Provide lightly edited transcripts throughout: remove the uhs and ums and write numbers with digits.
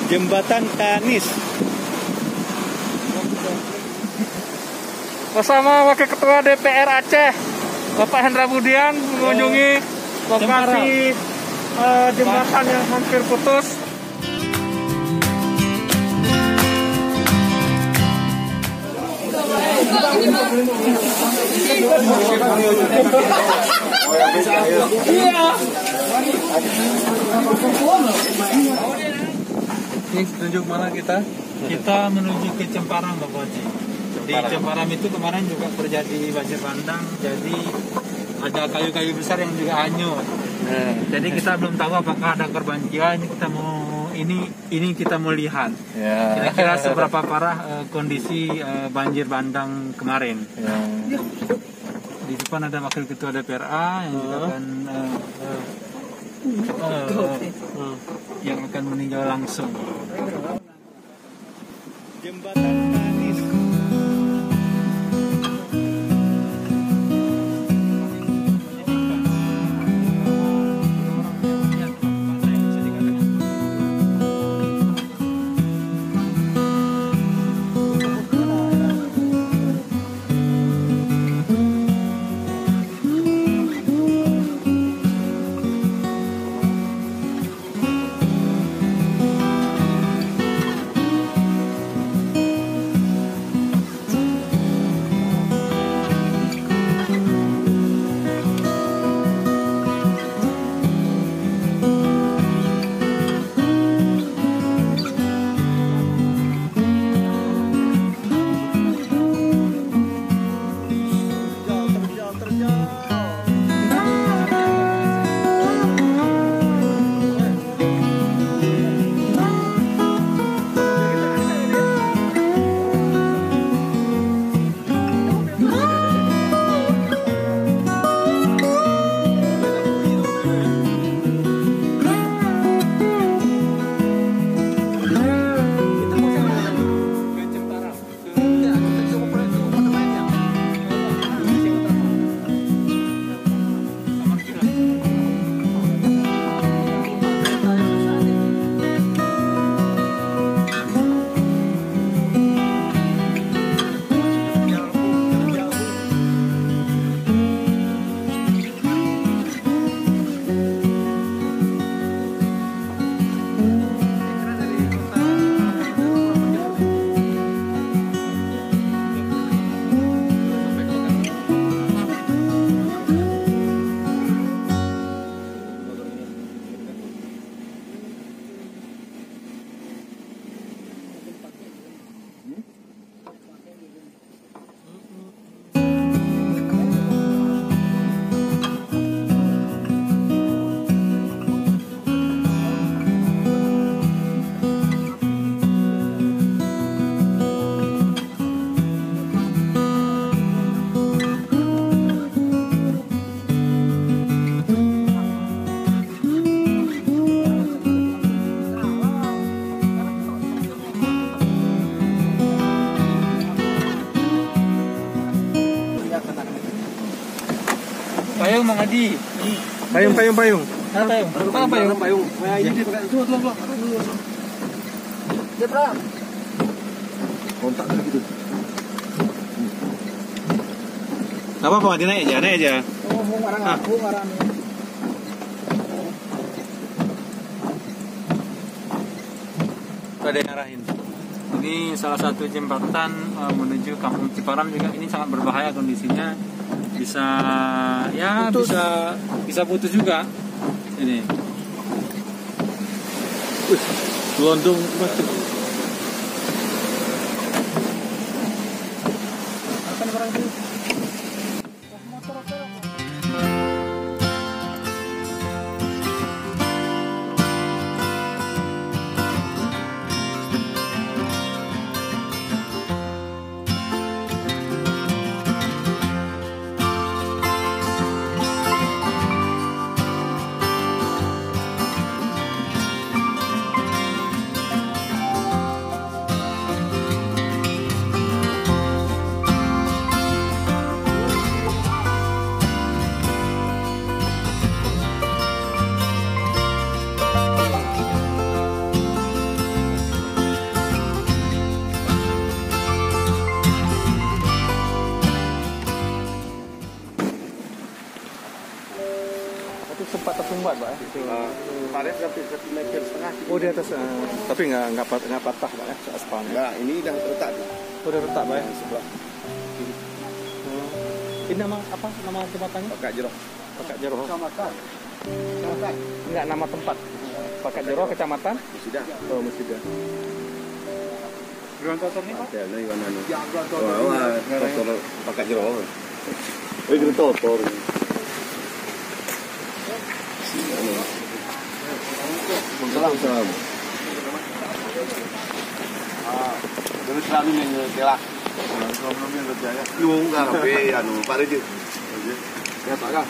Jembatan Kanis. Bersama Wakil Ketua DPR Aceh, Bapak Hendra Budian, mengunjungi lokasi jembatan yang hampir putus. Ini tunjuk mana kita? Kita menuju ke Cemparang, Bapak Haji. Di Cemparang itu kemarin juga terjadi banjir bandang, jadi ada kayu-kayu besar yang juga hanyut. Jadi kita belum tahu apakah ada korban jiwa. Ini kita mau kita mau lihat. Kira-kira seberapa parah kondisi banjir bandang kemarin. Di depan ada Wakil Ketua DPRA yang juga akan yang akan meninjau langsung. Jembatan Kanis. Payung, Mang Adi. Payung. Mana payung? Mana payung? Ini tuh. Dia berang. Kontak gitu. Apa Pak? Naik aja. Mau ngarang. Ada yang arahin. Ini salah satu jembatan menuju Kampung Ciparam juga. Ini sangat berbahaya kondisinya. Bisa putus juga. Ini. Gelondong. meter setengah. Oh di atas, tapi nggak patah Pak ya, aspalnya. Enggak, ini udah retak tuh. Oh, udah retak Pak ya. Yang sebelah Oh. Ini nama apa? Nama jembatannya? Pakat Jeroh. Pakat Jeroh. Kecamatan. Kecamatan. Enggak, nama tempat. Pakat Jeroh, kecamatan. Sudah. Oh, Musida. Geron kotor nih Pak. Ada nih mana nih. Ya, geron kotor. Wah, kotor Pakat Jeroh. Oh, itu kotor. Salam. Dulu selalu yang kelak. Sebelum yang berjaya. Lu enggak tapi anu Pak Rejit. Ya Pak Kang.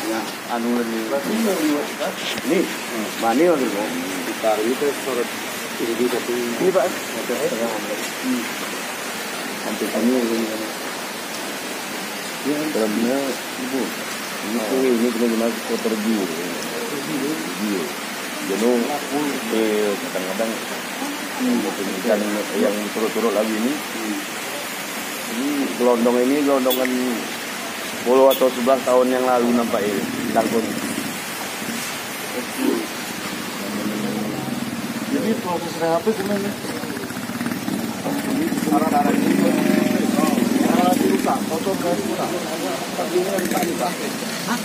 Ya, anu ini. Ini mani lagi kok. Kita itu sorot ini satu. Ini Pak. Hampir ini ya, dalamnya ibu. Ini benar-benar kotor biru. Jenuh, kadang-kadang ikan yang turut-turut lagi ini gelondongan 10 atau 11 tahun yang lalu nampak ini tangkung. Jadi proses rehab itu gimana? Ini arah-arah ini rusak, kotor dan rusak. Tapi ini rusak ini Pak. Hah?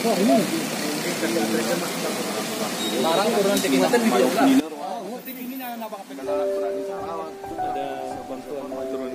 Oh ini. Barang turun tingkatan di bawah. Ada bantuan turun.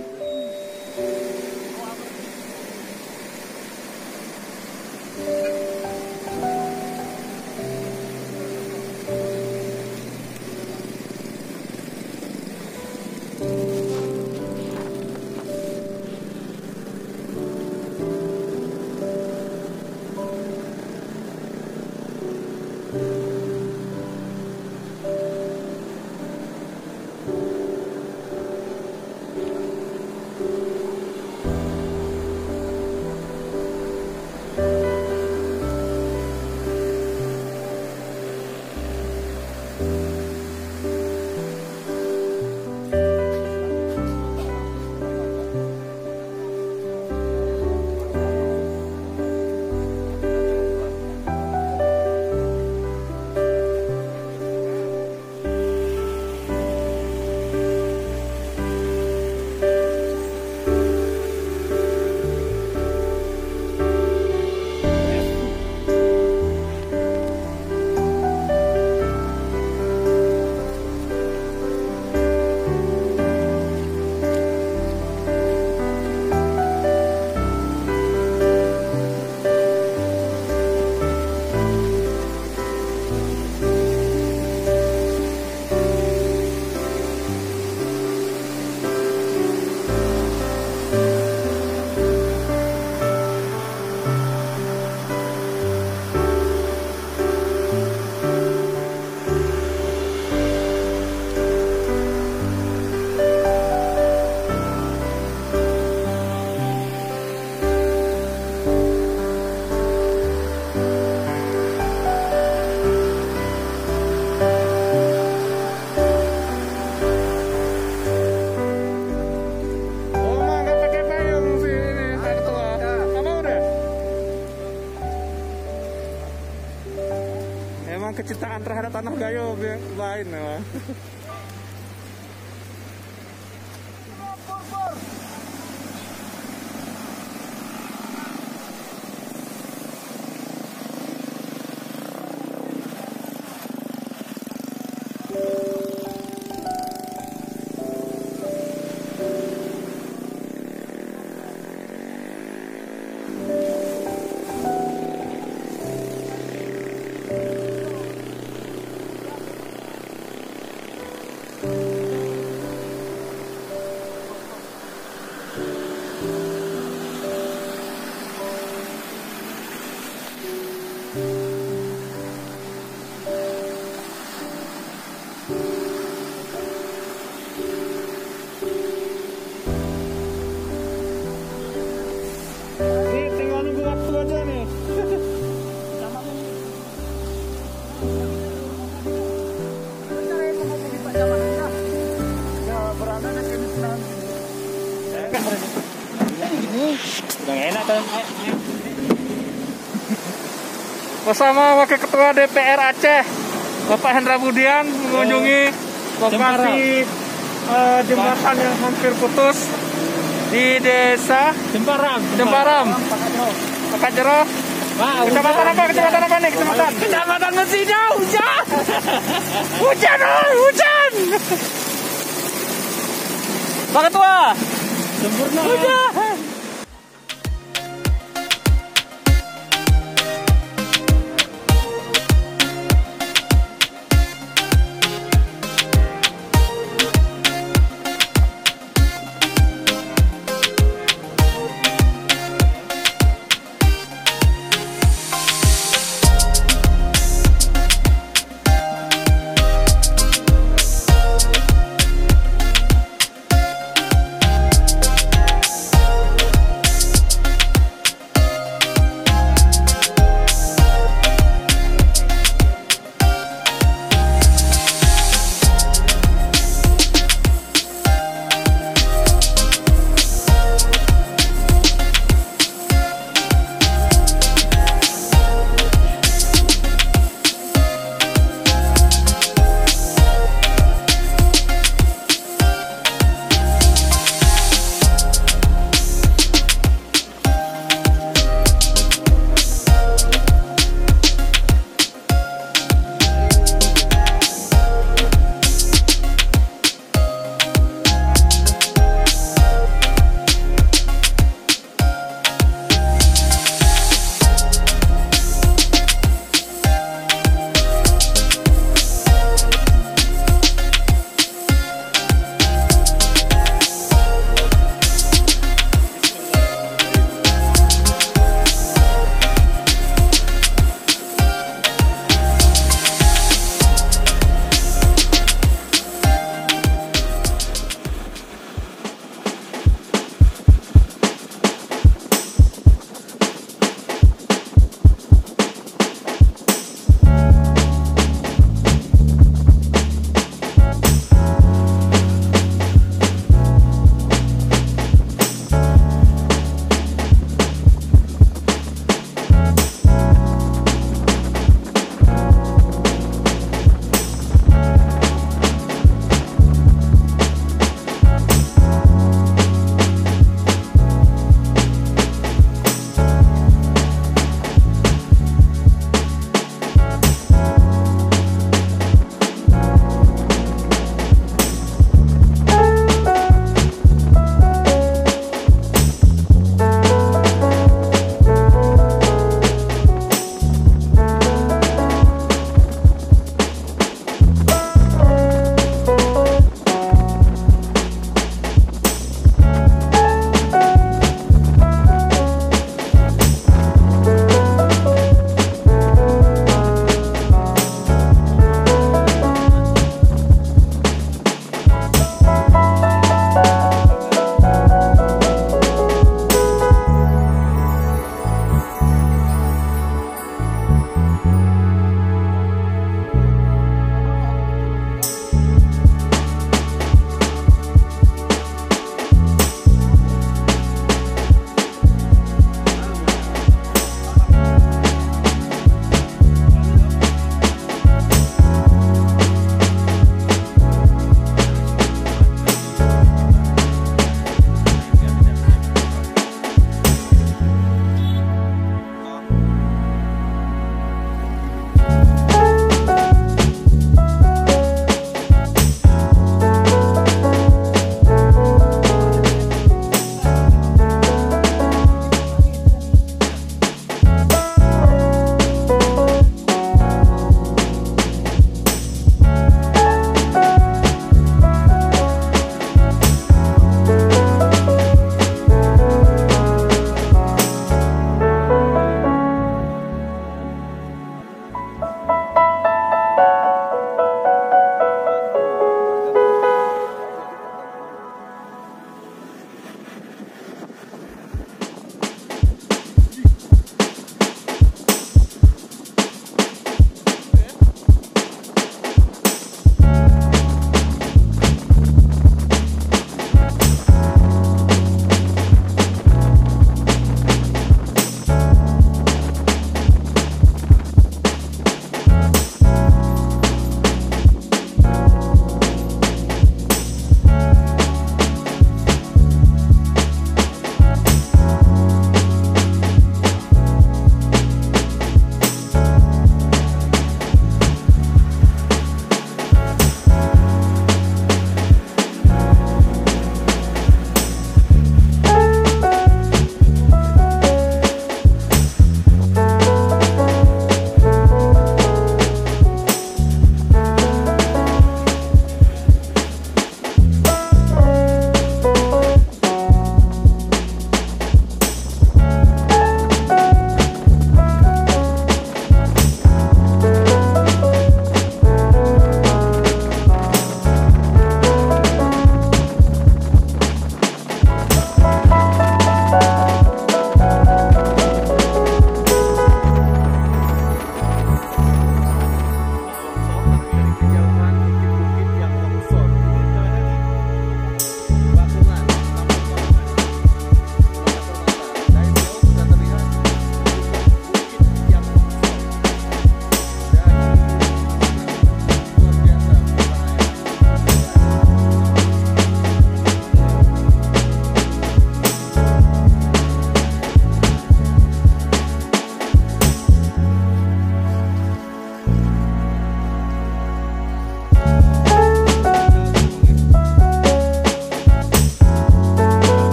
Kecintaan terhadap tanah Gayo lain memang. Udah enak kan? bersama Wakil Ketua DPR Aceh Bapak Hendra Budian mengunjungi lokasi jembatan yang hampir putus di desa Jemparam, Pakajero. Kecamatan apa nih? Kecamatan Mesida. Hujan. Pak Ketua. Sempurna. Hujan.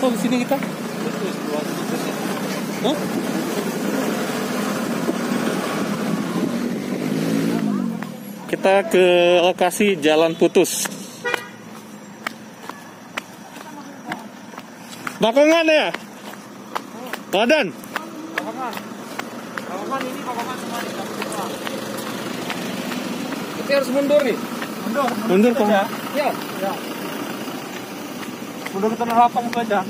kok di sini kita? Hah? Kita ke lokasi jalan putus. Bakongan ya? Badan? Bakongan ini bakongan semua nih. Kita harus mundur nih. Mundur Pak. Ya. Udah kita lapang itu aja.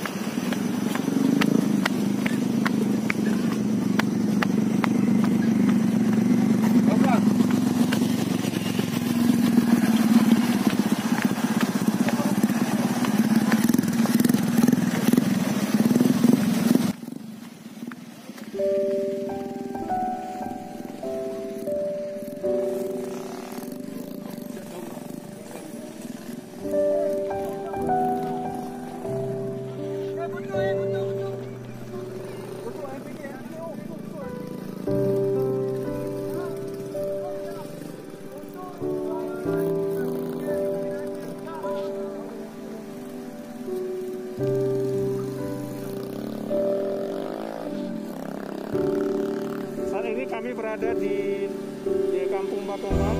Saat ini kami berada di Kampung Bakongan.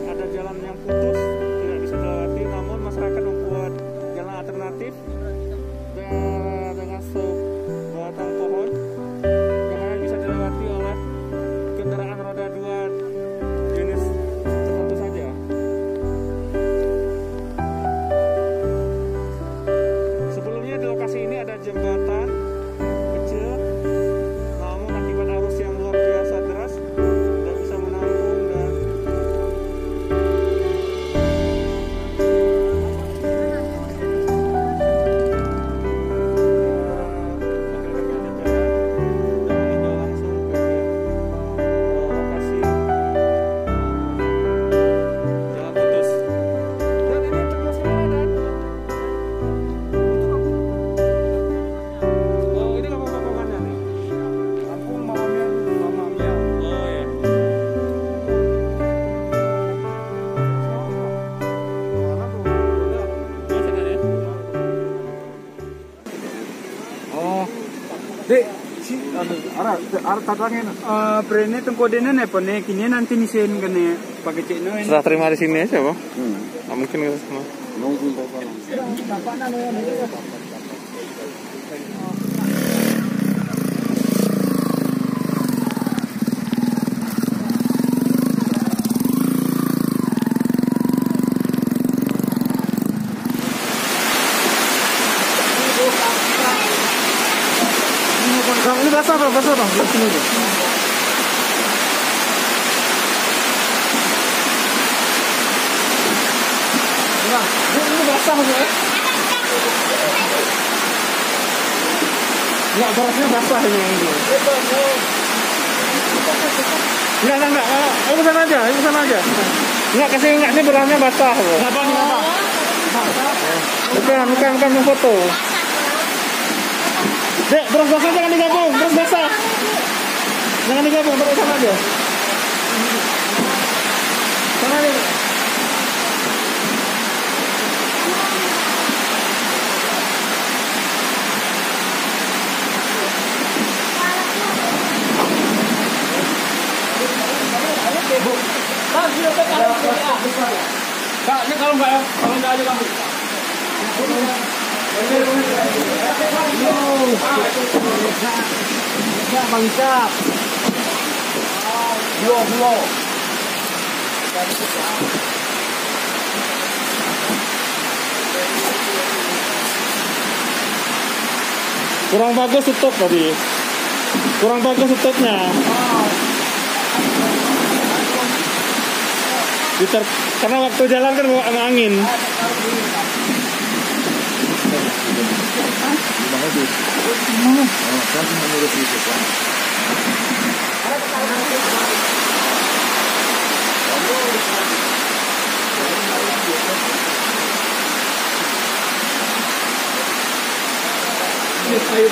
Ada jalan yang putus, tidak bisa dilewati, namun masyarakat membuat jalan alternatif dengan sebatang pohon yang hanya bisa dilewati oleh kendaraan roda 2 jenis tertentu saja. Sebelumnya di lokasi ini ada jembatan kecil, namun akibat arus yang luar biasa deras tidak bisa menampung dan lokasi jalan putus. Dan ini terus ada. Oh, ini kampung Bakongannya nih. Kampung Mamamia. Oh ya. Oh. Dek, si ara tatangin. Prene tengkodene ne pone kini nanti nisen kene pakai cekno ini. Serah terima di sini aja, Bang. Nggak mungkin ke sana. Nunggu Bapak. Ini basah bang, sini aja. Nah, ini basah ya. Enggak, beratnya basah ini. Enggak. Ayo sana aja. Enggak, kasih enggak, ini beratnya basah. Kenapa? Bukan yang foto. Dek, beras basah jangan digabung, beras basah. Jangan digabung, terus sama aja. Sana aja. Kak, ini kalau enggak aja kamu. Mantap. Bulo. Kurang bagus tutup tadi. Kurang bagus tutupnya. Karena waktu jalan kan sama angin. Ayo,